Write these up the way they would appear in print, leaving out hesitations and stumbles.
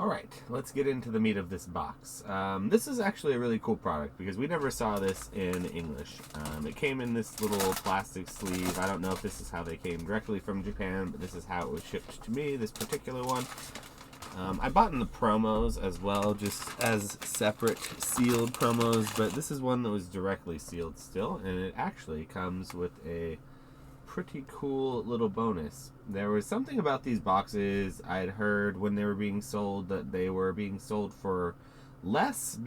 Alright, let's get into the meat of this box. This is actually a really cool product because we never saw this in English. It came in this little plastic sleeve. I don't know if this is how they came directly from Japan, but this is how it was shipped to me, this particular one. I bought in the promos as well, just as separate sealed promos, but this is one that was directly sealed still, and it actually comes with a pretty cool little bonus. There was something about these boxes I'd heard when they were being sold that they were being sold for less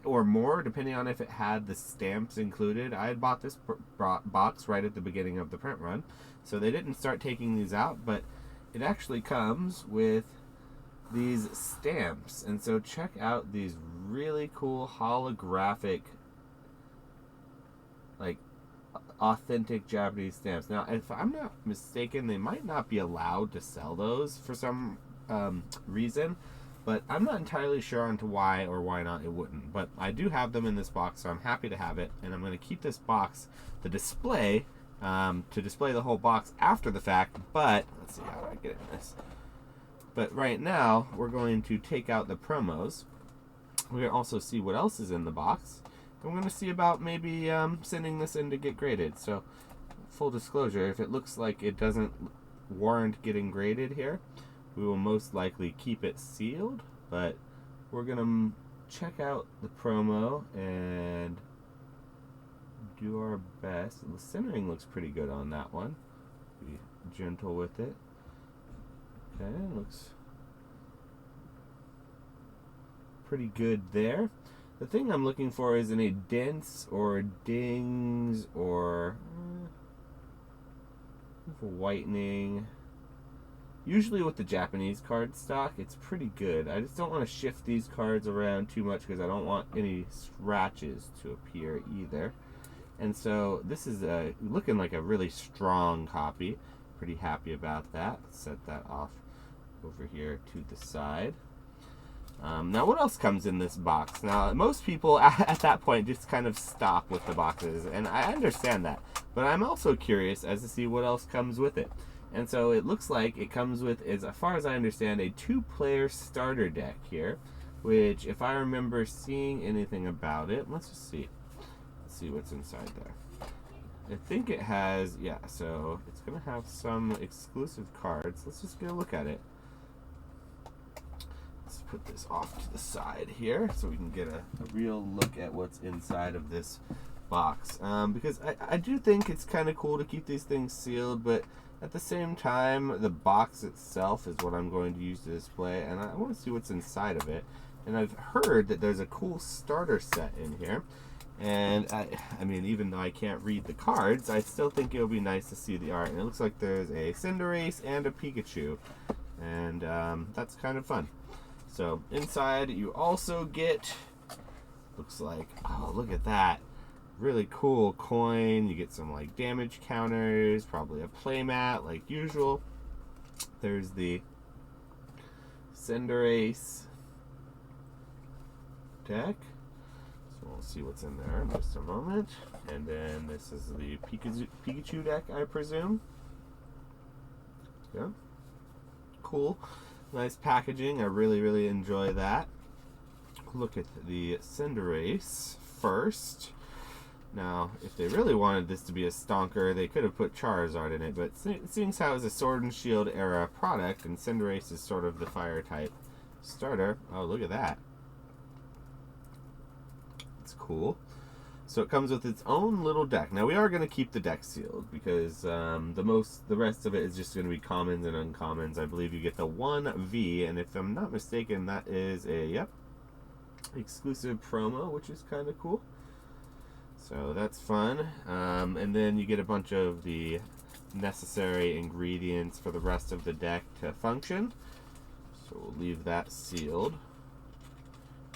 or more depending on if it had the stamps included. I had bought this box right at the beginning of the print run, so they didn't start taking these out, but it actually comes with these stamps. And so check out these really cool holographic, like, authentic Japanese stamps. Now, if I'm not mistaken, they might not be allowed to sell those for some reason, but I'm not entirely sure on to why or why not it wouldn't. But I do have them in this box, so I'm happy to have it, and I'm going to keep this box to display the whole box after the fact. But let's see, how do I get in this? But right now, we're going to take out the promos. We're going to also see what else is in the box. I'm going to see about maybe sending this in to get graded. So, full disclosure, if it looks like it doesn't warrant getting graded here, we will most likely keep it sealed. But we're going to check out the promo and do our best. The centering looks pretty good on that one. Be gentle with it. Okay, looks pretty good there. The thing I'm looking for is any dents or dings or whitening. Usually with the Japanese card stock, it's pretty good. I just don't want to shift these cards around too much because I don't want any scratches to appear either. And so this is looking like a really strong copy. Pretty happy about that. Set that off over here to the side. Now, what else comes in this box? Now, most people at that point just kind of stop with the boxes, and I understand that. But I'm also curious as to see what else comes with it. And so it looks like it comes with, as far as I understand, a 2-player starter deck here, which, if I remember seeing anything about it, let's just see. Let's see what's inside there. I think it has, yeah, so it's going to have some exclusive cards. Let's just get a look at it. Let's put this off to the side here so we can get a real look at what's inside of this box. Because I do think it's kind of cool to keep these things sealed, but at the same time, the box itself is what I'm going to use to display, and I want to see what's inside of it. And I've heard that there's a cool starter set in here. And I mean, even though I can't read the cards, I still think it would be nice to see the art. And it looks like there's a Cinderace and a Pikachu. And that's kind of fun. So inside you also get, looks like, oh, look at that. Really cool coin. You get some like damage counters, probably a playmat like usual. There's the Cinderace deck. So we'll see what's in there in just a moment. And then this is the Pikachu deck, I presume. Yeah. Cool. Nice packaging. I really, really enjoy that. Look at the Cinderace first. Now, if they really wanted this to be a stonker, they could have put Charizard in it, but seeing how it's a Sword and Shield era product, and Cinderace is sort of the fire type starter. Oh, look at that. It's cool. So it comes with its own little deck. Now we are going to keep the deck sealed because the rest of it is just going to be commons and uncommons. I believe you get the 1V, and if I'm not mistaken, that is a exclusive promo, which is kind of cool. So that's fun. And then you get a bunch of the necessary ingredients for the rest of the deck to function. So we'll leave that sealed.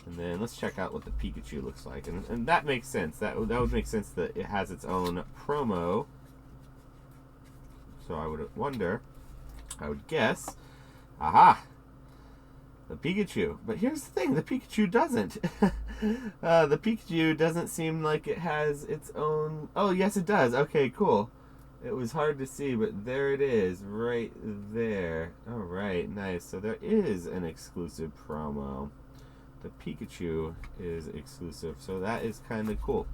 And then let's check out what the Pikachu looks like. And that makes sense. That would make sense that it has its own promo. So I would guess, aha, the Pikachu. But here's the thing, the Pikachu doesn't. The Pikachu doesn't seem like it has its own, oh yes it does, okay, cool. It was hard to see, but there it is, right there. All right, nice. So there is an exclusive promo. The Pikachu is exclusive, so that is kind of cool.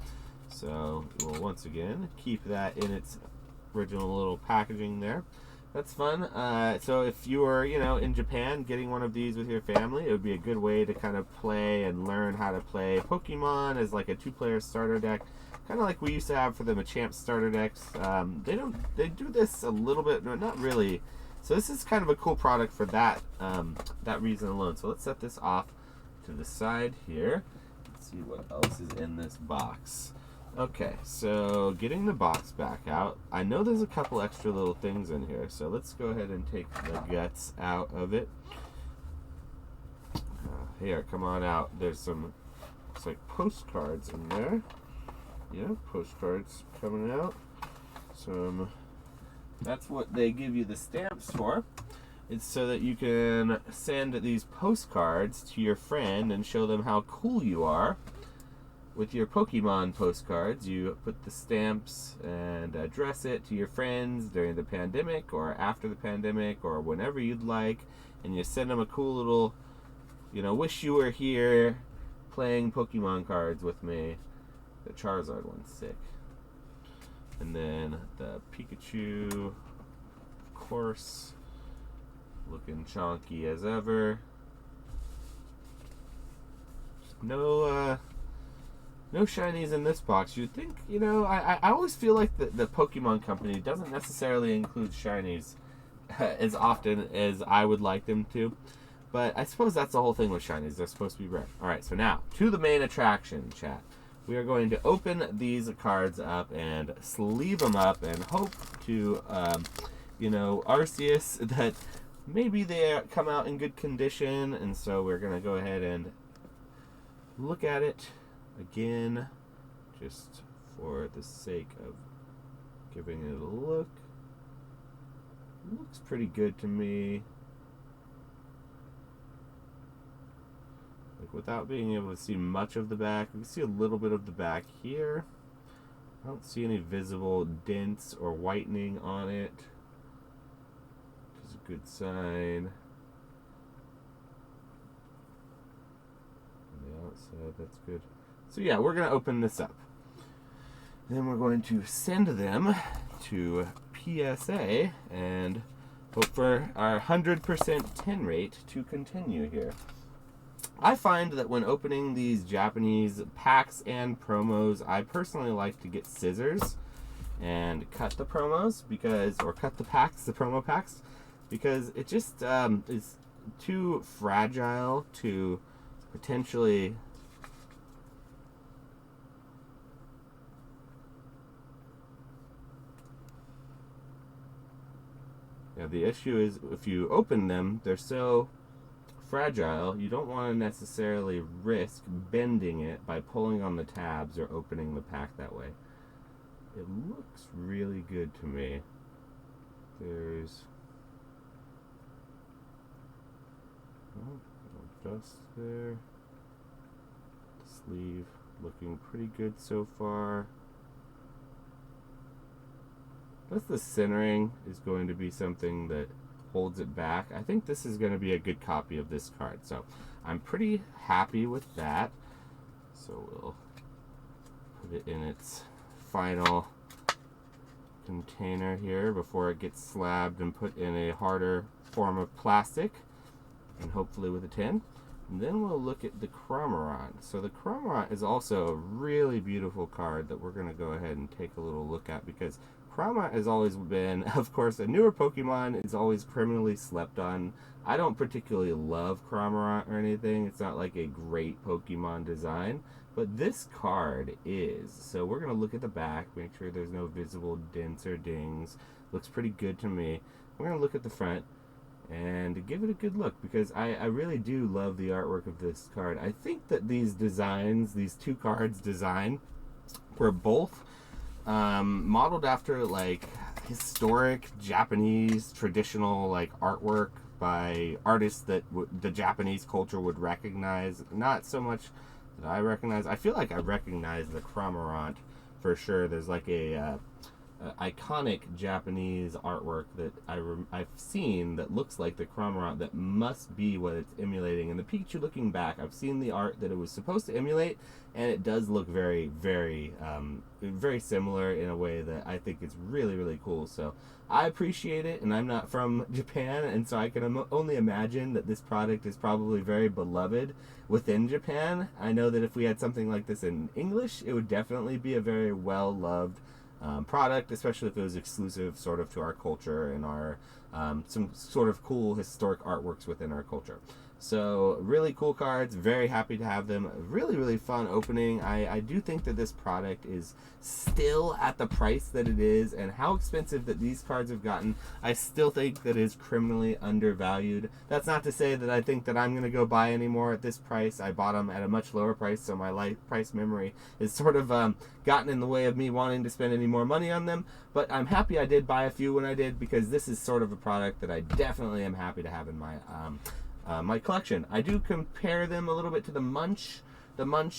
So we'll once again keep that in its original little packaging there. That's fun. So if you were, in Japan, getting one of these with your family, it would be a good way to kind of play and learn how to play Pokemon as like a two-player starter deck, kind of like we used to have for the Machamp starter decks. They do this a little bit, but not really. So this is kind of a cool product for that reason alone. So let's set this off to the side here. Let's see what else is in this box. Okay, so getting the box back out. I know there's a couple extra little things in here, so let's go ahead and take the guts out of it. Here, come on out. There's some, looks like postcards in there. Yeah, postcards coming out. That's what they give you the stamps for. It's so that you can send these postcards to your friend and show them how cool you are. With your Pokemon postcards, you put the stamps and address it to your friends during the pandemic or after the pandemic or whenever you'd like, and you send them a cool little, wish you were here playing Pokemon cards with me. The Charizard one's sick. And then the Pikachu, of course, looking chonky as ever. No shinies in this box. You'd think, I always feel like the Pokemon Company doesn't necessarily include shinies as often as I would like them to. But I suppose that's the whole thing with shinies. They're supposed to be rare. Alright, so now, to the main attraction, chat. We are going to open these cards up and sleeve them up and hope to, Arceus, that maybe they come out in good condition. And so we're going to go ahead and look at it again, just for the sake of giving it a look. It looks pretty good to me. Like, without being able to see much of the back, we can see a little bit of the back here. I don't see any visible dents or whitening on it, which is a good sign. On the outside, that's good. So yeah, we're going to open this up. Then we're going to send them to PSA and hope for our 100% 10 rate to continue here. I find that when opening these Japanese packs and promos, I personally like to get scissors and cut the promos or cut the packs, the promo packs, because it just is too fragile to potentially the issue is if you open them, they're so fragile, you don't want to necessarily risk bending it by pulling on the tabs or opening the pack that way. It looks really good to me. There's dust there. Sleeve looking pretty good so far. That's the centering is going to be something that holds it back. I think this is going to be a good copy of this card. So I'm pretty happy with that. So we'll put it in its final container here before it gets slabbed and put in a harder form of plastic, and hopefully with a tin. And then we'll look at the Cramorant. So the Cramorant is also a really beautiful card that we're going to go ahead and take a little look at, because Cramorant has always been, of course, a newer Pokemon. It's always criminally slept on. I don't particularly love Cramorant or anything. It's not like a great Pokemon design, but this card is. So we're going to look at the back, make sure there's no visible dents or dings. Looks pretty good to me. We're going to look at the front and give it a good look, because I really do love the artwork of this card. I think that these designs, these two cards design, were both modeled after like historic Japanese traditional like artwork by artists that the Japanese culture would recognize. Not so much that I recognize. I feel like I recognize the Cramorant for sure. There's like a iconic Japanese artwork that I've seen that looks like the Cramorant that must be what it's emulating. And the Pikachu looking back, I've seen the art that it was supposed to emulate, and it does look very, very, very similar in a way that I think is really, really cool. So I appreciate it, and I'm not from Japan, and so I can only imagine that this product is probably very beloved within Japan. I know that if we had something like this in English, it would definitely be a very well-loved product, especially if it was exclusive sort of to our culture and our some sort of cool historic artworks within our culture. So really cool cards, very happy to have them. Really, really fun opening. I do think that this product is still at the price that it is, and how expensive that these cards have gotten, I still think that is criminally undervalued. That's not to say that I think that I'm going to go buy any more at this price. I bought them at a much lower price, so my price memory is sort of gotten in the way of me wanting to spend any more money on them. But I'm happy I did buy a few when I did, because this is sort of a product that I definitely am happy to have in my my collection. I do compare them a little bit to the Munch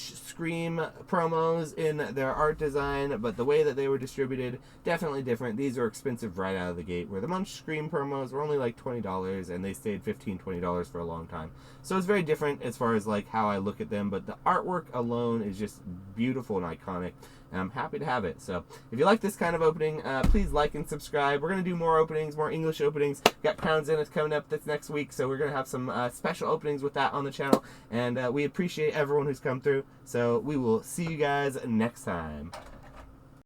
Scream promos in their art design, but the way that they were distributed, definitely different. These are expensive right out of the gate, where the Munch Scream promos were only like $20, and they stayed $15-20 for a long time. So it's very different as far as like how I look at them, but the artwork alone is just beautiful and iconic, and I'm happy to have it. So if you like this kind of opening, please like and subscribe. We're going to do more openings, more English openings. Got Crown Zenith coming up this next week, so we're going to have some special openings with that on the channel, and we appreciate everyone who's come through. So we will see you guys next time.